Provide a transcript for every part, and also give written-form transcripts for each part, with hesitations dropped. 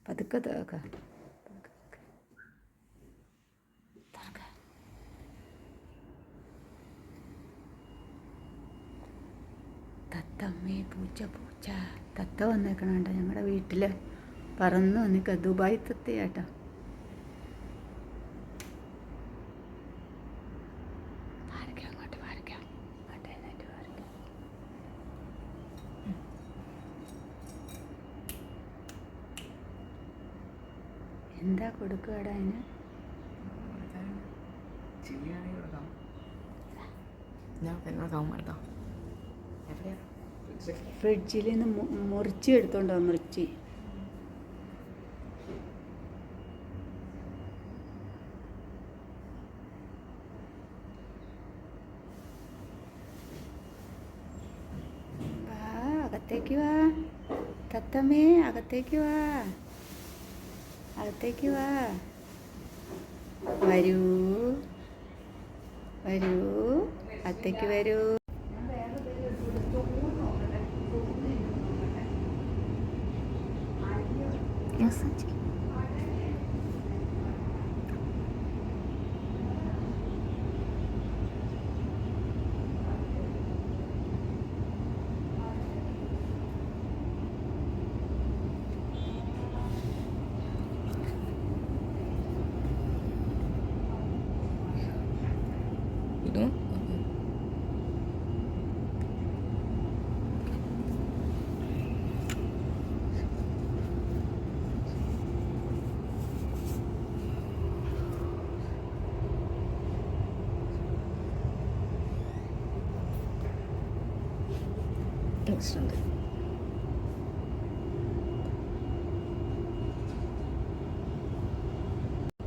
പതുക്കെ തുറക്ക. തത്തമ്മേ പൂച്ച പൂച്ച തത്ത വന്നേക്കണേട്ടോ ഞങ്ങളുടെ വീട്ടിൽ പറന്ന് വന്നിക്ക. ദുബായ് തത്തയാട്ടോ. എന്താ കൊടുക്കുകടാ അതിന്? ഫ്രിഡ്ജിൽ നിന്ന് മുറിച്ച് എടുത്തോണ്ടോ? മുറിച്ച് വാ, അകത്തേക്ക് വാ തത്തമ്മേ, അകത്തേക്ക് വാ, അകത്തേക്ക് വാ. വരൂ വരൂ, അകത്തേക്ക് വരൂ.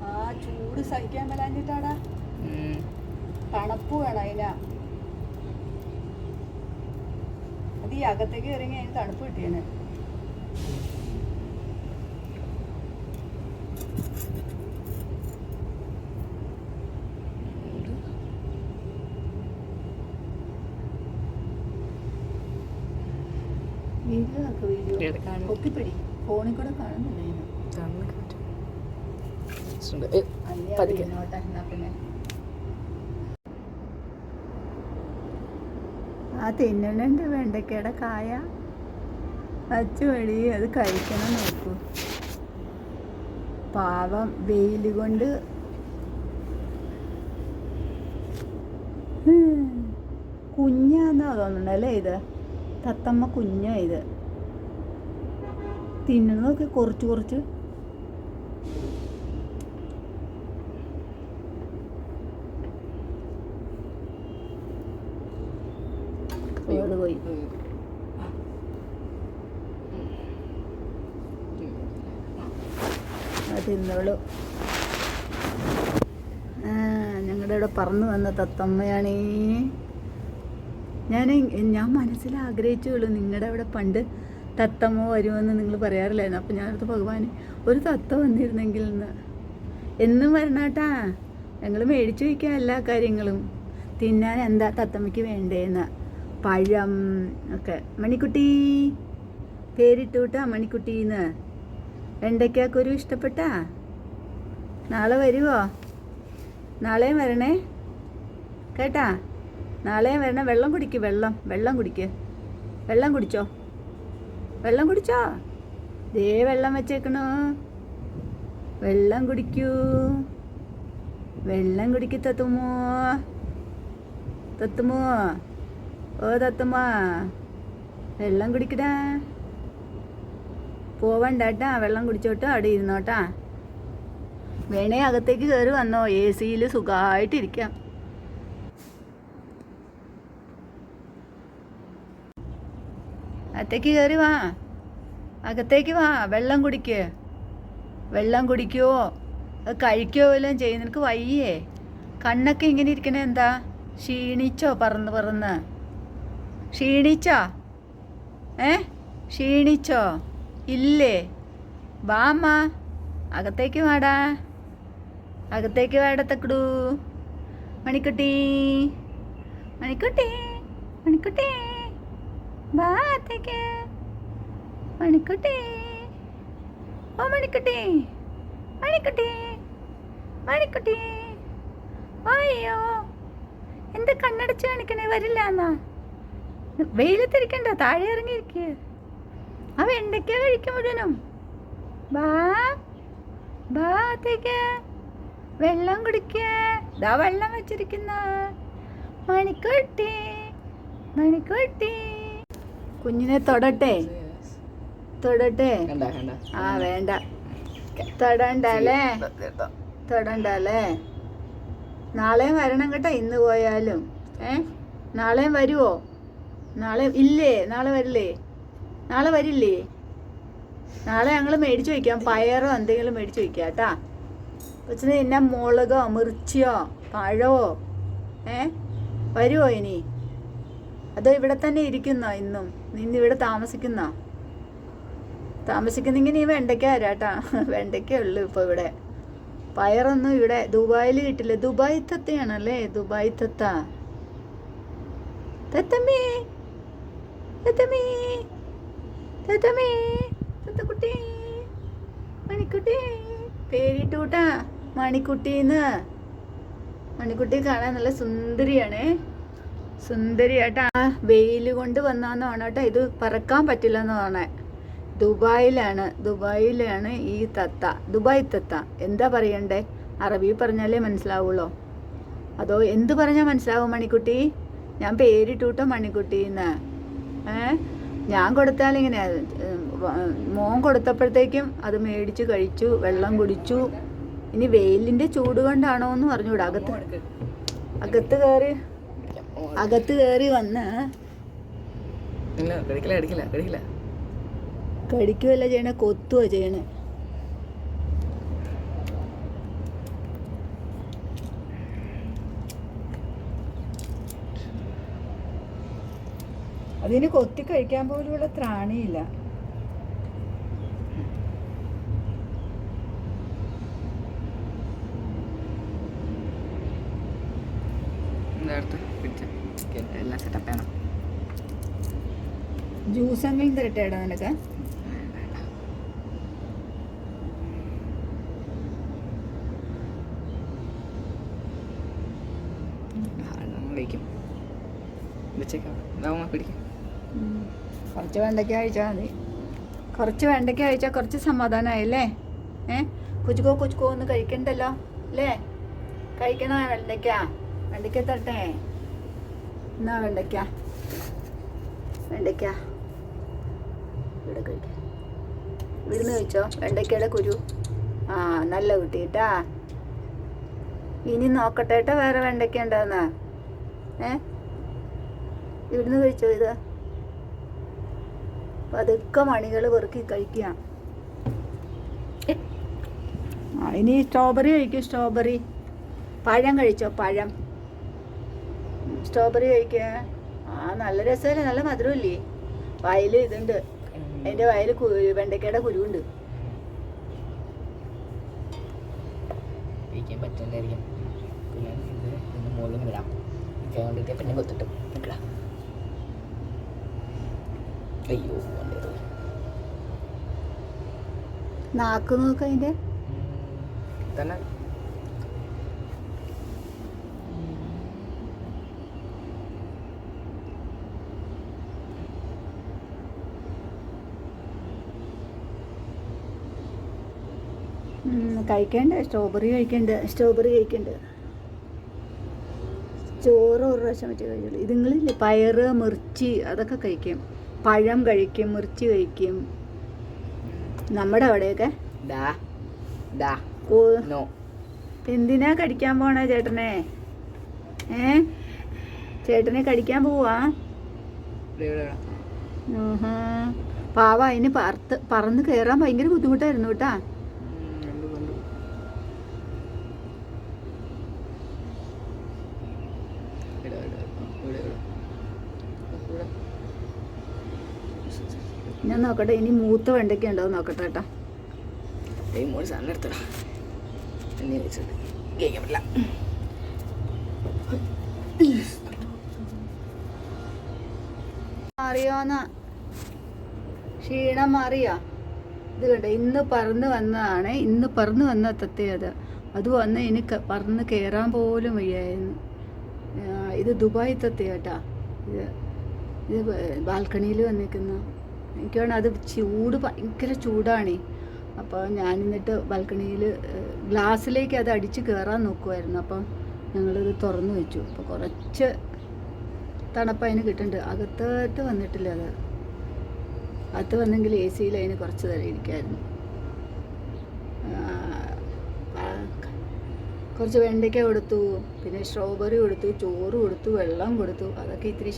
ആ ചൂട് സഹിക്കാൻ മേലാഞ്ഞിട്ടാടാ. തണുപ്പ് വേണം അതിനാ. അത് ഈ അകത്തേക്ക് ഇറങ്ങി അതിന് തണുപ്പ് കിട്ടിയേനെ. വീഡിയോ ഒത്തിപ്പിടി ഫോണിൽ കൂടെ കാണുന്നില്ല. പിന്നെ ആ തിന്നണുണ്ട് വെണ്ടക്കയുടെ കായ വച്ച് വഴി അത് കഴിക്കണം നോക്കൂ. പാവം വെയിൽ കൊണ്ട് കുഞ്ഞാന്നാ തോന്നുന്നുണ്ടല്ലേ ഇത്. തത്തമ്മ കുഞ്ഞാ ഇത്. തിന്നണതൊക്കെ കുറച്ച് കുറച്ച്. പോയി തിന്നോളൂ. ഞങ്ങളുടെ ഇവിടെ പറന്നു വന്ന തത്തമ്മയാണേ. ഞാൻ മനസ്സിൽ ആഗ്രഹിച്ചുള്ളൂ നിങ്ങളുടെ അവിടെ പണ്ട് തത്തമ്മ വരുമെന്ന് നിങ്ങൾ പറയാറില്ലായിരുന്നു. അപ്പം ഞാനടുത്ത് ഭഗവാൻ ഒരു തത്ത വന്നിരുന്നെങ്കിൽ എന്ന്. എന്നും വരണേട്ടാ, ഞങ്ങൾ മേടിച്ചു വയ്ക്കാം എല്ലാ കാര്യങ്ങളും. തിന്നാൻ എന്താ തത്തമ്മയ്ക്ക് വേണ്ടേന്ന്? പഴം ഒക്കെ. മണിക്കുട്ടി പേരിട്ടു കേട്ടാ, മണിക്കുട്ടീന്ന്. വെണ്ടയ്ക്കൊരു ഇഷ്ടപ്പെട്ടാ? നാളെ വരുമോ? നാളെയും വരണേ കേട്ടാ, നാളെയും വരണേ. വെള്ളം കുടിക്ക്, വെള്ളം കുടിക്ക്. വെള്ളം കുടിച്ചോ? വെള്ളം കുടിച്ചോ? ദേ വെള്ളം വെച്ചേക്കണോ. വെള്ളം കുടിക്കൂ, വെള്ളം കുടിക്ക് തത്തുമോ. തത്തുമോ, ഓ തത്തുമ്മ വെള്ളം കുടിക്കടാ. പോവണ്ടാട്ടാ, വെള്ളം കുടിച്ചോട്ടോ, അവിടെ ഇരുന്നോട്ടാ. വേണേ അകത്തേക്ക് കയറി വന്നോ, AC-യിൽ സുഖമായിട്ടിരിക്കാം. അകത്തേക്ക് കയറി വാ, അകത്തേക്ക് വാ. വെള്ളം കുടിക്ക്, വെള്ളം കുടിക്കുവോ കഴിക്കുവോ വല്ലതും ചെയ്യും. നിനക്ക് വയ്യേ? കണ്ണൊക്കെ ഇങ്ങനെ ഇരിക്കണേ എന്താ? ക്ഷീണിച്ചോ? പറന്ന് ക്ഷീണിച്ചോ? ക്ഷീണിച്ചോ? ഇല്ലേ? വാമ്മ, അകത്തേക്ക് വാടാ, അകത്തേക്ക് വാടത്തക്കടൂ. മണിക്കുട്ടി, മണിക്കുട്ടി, മണിക്കുട്ടി, വാ അകത്തേക്ക്. മണിക്കുട്ടി, ഓ മണിക്കുട്ടി, മണിക്കുട്ടി, മണിക്കുട്ടി, അയ്യോ എന്താ കണ്ണടച്ച് കാണിക്കണേ? വരില്ല എന്നാ വെയിലത്തിരിക്കണ്ട, താഴെ ഇറങ്ങിയിരിക്കുക. ആ വെണ്ടയ്ക്ക കഴിക്കും മുഴുവനും. ബാ ബാത്തേക്ക് വെള്ളം കുടിക്ക. ദാ വെള്ളം വെച്ചിരിക്കുന്ന മണിക്കുട്ടി, മണിക്കുട്ടി. കുഞ്ഞിനെ തൊടട്ടെ? തൊടട്ടെ? ആ വേണ്ട, തൊടണ്ടല്ലേ, തൊടണ്ടല്ലേ. നാളെയും വരണം കേട്ടോ, ഇന്ന് പോയാലും. നാളെയും വരുമോ? നാളെ ഇല്ലേ? നാളെ വരില്ലേ? നാളെ വരില്ലേ? നാളെ ഞങ്ങൾ മേടിച്ച് വയ്ക്കാം, പയറോ എന്തെങ്കിലും മേടിച്ച് വയ്ക്കാം കേട്ടാ. കൊച്ചിന് പിന്നെ മുളകോ മിർച്ചിയോ പഴമോ വരുമോ ഇനി? അതോ ഇവിടെ തന്നെ ഇരിക്കുന്നോ? ഇന്നിവിടെ താമസിക്കുന്നോ? താമസിക്കുന്നെങ്കിൽ നീ വെണ്ടയ്ക്ക തരാട്ടാ. വെണ്ടയ്ക്ക ഉള്ളു ഇപ്പോൾ ഇവിടെ. പയറൊന്നും ഇവിടെ ദുബായിൽ കിട്ടില്ല. ദുബായ് തത്തയാണല്ലേ, ദുബായ് തത്ത. തത്തമ്മേ, തത്തമ്മേ, തത്തമ്മേ, തത്തക്കുട്ടി, മണിക്കുട്ടി. പേരിട്ടു കൂട്ടാ മണിക്കുട്ടീന്ന്. മണിക്കുട്ടി കാണാൻ നല്ല സുന്ദരിയാണേ, സുന്ദരിയാട്ടാ. വെയിൽ കൊണ്ട് വന്നാന്നാണ് കേട്ടോ. ഇത് പറക്കാൻ പറ്റില്ലെന്നാണ്. ദുബായിലാണ് ഈ തത്ത, ദുബായ് തത്ത. എന്താ പറയണ്ടേ? അറബി പറഞ്ഞാലേ മനസ്സിലാവുള്ളൂ, അതോ എന്ത് പറഞ്ഞാൽ മനസ്സിലാവും? മണിക്കുട്ടി, ഞാൻ പേരിട്ടൂട്ടോ മണിക്കുട്ടീന്ന്. ഞാൻ കൊടുത്താലിങ്ങനെ, മോൻ കൊടുത്തപ്പോഴത്തേക്കും അത് മേടിച്ച് കഴിച്ചു, വെള്ളം കുടിച്ചു. ഇനി വെയിലിൻ്റെ ചൂട് കൊണ്ടാണോ എന്ന് പറഞ്ഞുകൂടാ. അകത്ത് കയറി വന്ന് കടിക്കുകയല്ല ചെയ്യണേ, കൊത്തുക ചെയ്യണേ. അതിന് കൊത്തി കഴിക്കാൻ പോലുള്ള ത്രാണിയില്ല. ജ്യൂസ് എങ്കിലും തരട്ടേടാ നിനക്ക്? കുറച്ച് വെണ്ടയ്ക്ക കഴിച്ചാൽ മതി. കുറച്ച് വെണ്ടയ്ക്ക കഴിച്ചാൽ കുറച്ച് സമാധാനമായില്ലേ? കുച്ചുക്കോ ഒന്നും കഴിക്കണ്ടല്ലോ അല്ലേ? കഴിക്കണോ വെണ്ടയ്ക്ക തരട്ടെ? എന്നാ വെണ്ടയ്ക്ക ഇവിടെ കഴിക്കാം. ഇവിടുന്ന് കഴിച്ചോ വെണ്ടയ്ക്കയുടെ കുരു. ആ നല്ല കുട്ടിട്ടാ. ഇനി നോക്കട്ടെ കേട്ടോ വേറെ വെണ്ടയ്ക്ക ഉണ്ടോന്ന്. ഇവിടുന്ന് കഴിച്ചോ ഇത്. പതുക്കെ മണികൾ പെറുക്കി കഴിക്കുക. ഇനി സ്ട്രോബെറി കഴിക്കും. സ്ട്രോബെറി. പഴം കഴിച്ചോ? പഴം. സ്ട്രോബെറി കഴിക്കുക. നല്ല രസമല്ലേ, നല്ല മധുരമില്ലേ? വയൽ ഇതുണ്ട്, അതിൻ്റെ വയൽ വെണ്ടയ്ക്കയുടെ കുരുവുണ്ട്. നാക്ക് നോക്ക് അതിൻ്റെ. കഴിക്കണ്ട. സ്ട്രോബെറി കഴിക്കണ്ട. ചോറ് ഒരു പ്രാവശ്യം വെച്ച് കഴിക്കുള്ളൂ. ഇതുങ്ങളില്ലേ പയറ് മിർച്ചി അതൊക്കെ കഴിക്കും. പഴം കഴിക്കും, മിർച്ചി കഴിക്കും. നമ്മുടെ അവിടെയൊക്കെ എന്തിനാ കടിക്കാൻ പോണേ ചേട്ടനെ? ചേട്ടനെ കടിക്കാൻ പോവാ? പാവ, അതിന് പറന്ന് കയറാൻ ഭയങ്കര ബുദ്ധിമുട്ടായിരുന്നു കേട്ടാ. ഞാൻ നോക്കട്ടെ ഇനി മൂത്ത വെണ്ടയ്ക്ക ഉണ്ടോ നോക്കട്ടെ കേട്ടോ. മാറിയോന്ന്? ക്ഷീണം മാറിയോ? ഇത് കണ്ടോ, ഇന്ന് പറന്ന് വന്നതാണ്, ഇന്ന് പറന്ന് വന്ന തത്തേ അത് വന്ന് ഇനി പറന്ന് കയറാൻ പോലും വയ്യായിരുന്നു. ഇത് ദുബായ് തത്തേ കേട്ടാ. ഇത് ഇത് ബാൽക്കണിയിൽ വന്നിരിക്കുന്ന. എനിക്ക് വേണം അത് ചൂട് ഭയങ്കര ചൂടാണേ. അപ്പോൾ ഞാൻ എന്നിട്ട് ബാൽക്കണിയിൽ ഗ്ലാസ്സിലേക്ക് അത് അടിച്ച് കയറാൻ നോക്കുമായിരുന്നു. അപ്പം ഞങ്ങളിത് തുറന്നു വെച്ചു. അപ്പോൾ കുറച്ച് തണുപ്പ് അതിന് കിട്ടുന്നുണ്ട്. അകത്തോട്ട് വന്നിട്ടില്ല. അകത്ത് വന്നെങ്കിൽ എ സിയിൽ അതിന് കുറച്ച് നേരം ഇരിക്കായിരുന്നു. കുറച്ച് വെണ്ടയ്ക്ക കൊടുത്തു, പിന്നെ സ്ട്രോബെറി കൊടുത്തു, ചോറ് കൊടുത്തു, വെള്ളം കൊടുത്തു. അതൊക്കെ ഇത്തിരി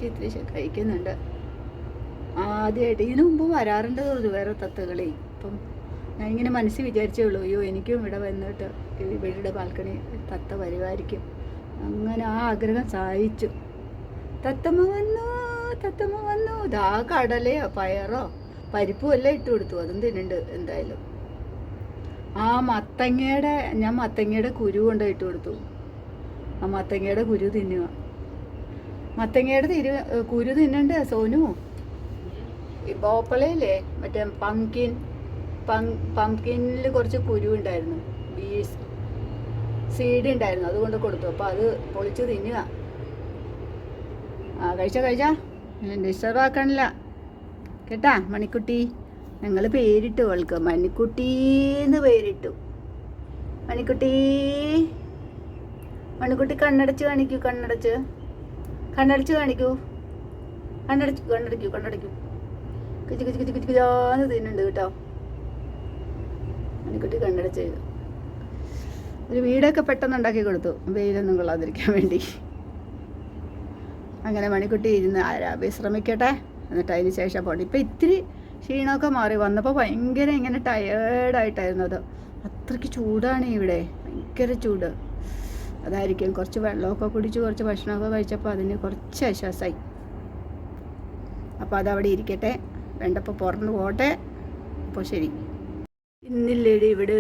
കഴിക്കുന്നുണ്ട്. ആദ്യമായിട്ട് ഇതിനു മുമ്പ് വരാറുണ്ട് തോന്നുന്നു വേറെ തത്തകളെ. അപ്പം ഞാൻ ഇങ്ങനെ മനസ്സിൽ വിചാരിച്ചേ ഉള്ളൂ, അയ്യോ എനിക്കും ഇവിടെ വന്നിട്ട് ഇവിടെ ബാൽക്കണി തത്ത വരുമായിരിക്കും. അങ്ങനെ ആ ആഗ്രഹം സാധിച്ചു. തത്തമ്മ വന്നു. ഇതാ കടലയോ പയറോ പരിപ്പും എല്ലാം ഇട്ട് കൊടുത്തു. അതും തിന്നുണ്ട് എന്തായാലും. ആ ഞാൻ മത്തങ്ങയുടെ കുരു കൊണ്ട് ഇട്ട് കൊടുത്തു. ആ മത്തങ്ങയുടെ കുരു തിന്നുക. മത്തങ്ങയുടെ കുരു തിന്നണ്ട് സോനു. ഈ ബോപ്പളയില്ലേ, മറ്റേ പംകിനിൽ കുറച്ച് കുരു ഉണ്ടായിരുന്നു, സീഡ് ഉണ്ടായിരുന്നു, അതുകൊണ്ട് കൊടുത്തു. അപ്പോൾ അത് പൊളിച്ച് തിന്നുക. കഴിച്ചാ ഡിസ്റ്റർബ് ആക്കണില്ല കേട്ടാ. മണിക്കുട്ടി, ഞങ്ങൾ പേരിട്ടു അവൾക്ക്, മണിക്കുട്ടീന്ന് പേരിട്ടു. മണിക്കുട്ടി കണ്ണടച്ച് കാണിക്കൂ. കണ്ണടച്ച് കാണിക്കൂ. കണ്ണടയ്ക്കൂ. കിച്ച് തിന്നുണ്ട് കേട്ടോ. മണിക്കുട്ടി കണ്ണടച്ച് ചെയ്തു. ഒരു വീടൊക്കെ പെട്ടെന്ന് ഉണ്ടാക്കി കൊടുത്തു, വെയിലൊന്നും കൊള്ളാതിരിക്കാൻ വേണ്ടി. അങ്ങനെ മണിക്കുട്ടി ഇരുന്ന് വിശ്രമിക്കട്ടെ, എന്നിട്ട് അതിന് ശേഷം പോകണം. ഇപ്പം ഇത്തിരി ക്ഷീണമൊക്കെ മാറി. വന്നപ്പോൾ ഭയങ്കര ഇങ്ങനെ ടയേർഡായിട്ടായിരുന്നു. അത് അത്രയ്ക്ക് ചൂടാണ് ഇവിടെ, ഭയങ്കര ചൂട്. അതായിരിക്കും. കുറച്ച് വെള്ളമൊക്കെ കുടിച്ച് കുറച്ച് ഭക്ഷണമൊക്കെ കഴിച്ചപ്പോൾ അതിന് കുറച്ച് ആശ്വാസമായി. അപ്പോൾ അതവിടെ ഇരിക്കട്ടെ, വേണ്ടപ്പോൾ പുറന്ന് പോട്ടെ. അപ്പോൾ ശരി. ഇന്നില്ലേടി ഇവിടെ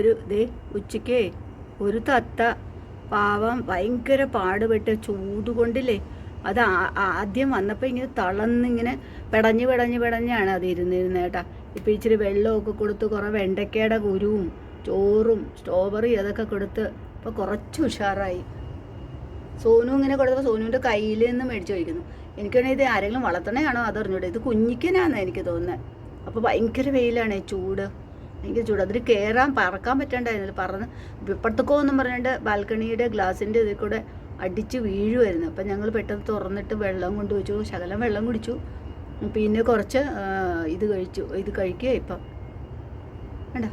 ഉച്ചയ്ക്ക് ഒരു തത്ത പാവം ഭയങ്കര പാടുപെട്ട് ചൂട് കൊണ്ടില്ലേ, അത് ആദ്യം വന്നപ്പോൾ ഇങ്ങനെ തളർന്നിങ്ങനെ പിടഞ്ഞാണ് അത് ഇരുന്നിരുന്നത് കേട്ടാ. ഇപ്പം ഇച്ചിരി വെള്ളമൊക്കെ കൊടുത്ത് കുറേ വെണ്ടയ്ക്കയുടെ കുരുവും ചോറും സ്ട്രോബെറി അതൊക്കെ കൊടുത്ത് ഇപ്പോൾ കുറച്ച് ഉഷാറായി. സോനു ഇങ്ങനെ കൊടുത്തപ്പോൾ സോനുവിൻ്റെ കയ്യിൽ നിന്ന് മേടിച്ച് കഴിക്കുന്നു. എനിക്ക് വേണമെങ്കിൽ ഇത് ആരെങ്കിലും വളർത്തണയാണോ അതറിഞ്ഞൂടെ. ഇത് കുഞ്ഞിക്കനാണെന്ന് എനിക്ക് തോന്നുന്നത്. അപ്പോൾ ഭയങ്കര വെയിലാണ്, ഭയങ്കര ചൂട്. അതിൽ പറക്കാൻ പറ്റണ്ടായിരുന്നില്ല. പറന്ന് ഇപ്പുറത്തേക്കോ എന്നും പറഞ്ഞിട്ട് ബാൽക്കണിയുടെ ഗ്ലാസിൻ്റെ ഇതിൽ കൂടെ അടിച്ച് വീഴുമായിരുന്നു. അപ്പം ഞങ്ങൾ പെട്ടെന്ന് തുറന്നിട്ട് വെള്ളം കൊണ്ടുവച്ചു, ശകലം വെള്ളം കുടിച്ചു, പിന്നെ കുറച്ച് ഇത് കഴിക്കുക ഇപ്പം വേണ്ട.